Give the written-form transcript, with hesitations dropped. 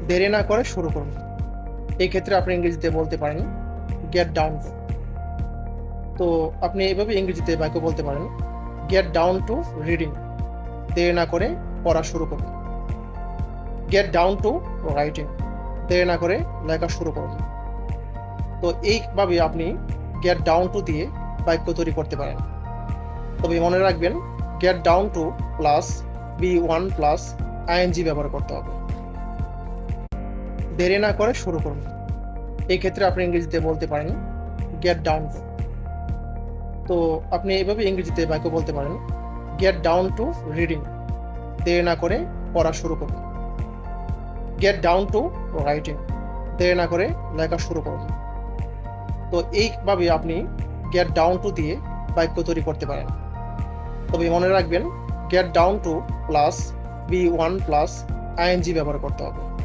দেরি না করে শুরু করুন। এই ক্ষেত্রে আপনি ইংরেজিতে বলতে পারেন গেট ডাউন টু। তো আপনি এভাবে ইংরেজিতে বাক্য বলতে পারেন গেট ডাউন টু রিডিং। দেরি না করে পড়া শুরু করুন। Gate down to writing. দেরি না করে লেখা শুরু করুন। তো এইভাবে আপনি গেট ডাউন টু দিয়ে বাক্য তৈরি করতে পারেন। তবে মনে রাখবেন get down to plus B1 plus ING ব্যবহার করতে হবে। দেরি না করে শুরু করুন। এই ক্ষেত্রে আপনি ইংরেজিতে বলতে পারেন গেট ডাউন টু। তো আপনি এভাবে ইংরেজিতে বাক্য বলতে পারেন গেট ডাউন টু রিডিং। দেরি না করে পড়া শুরু করুন। Gate down to writing. দেরি না করে লেখা শুরু করুন। তো এইভাবে আপনি গেট ডাউন টু দিয়ে বাক্য তৈরি করতে পারেন। তবে মনে রাখবেন get down to plus B1 plus ING ব্যবহার করতে হবে।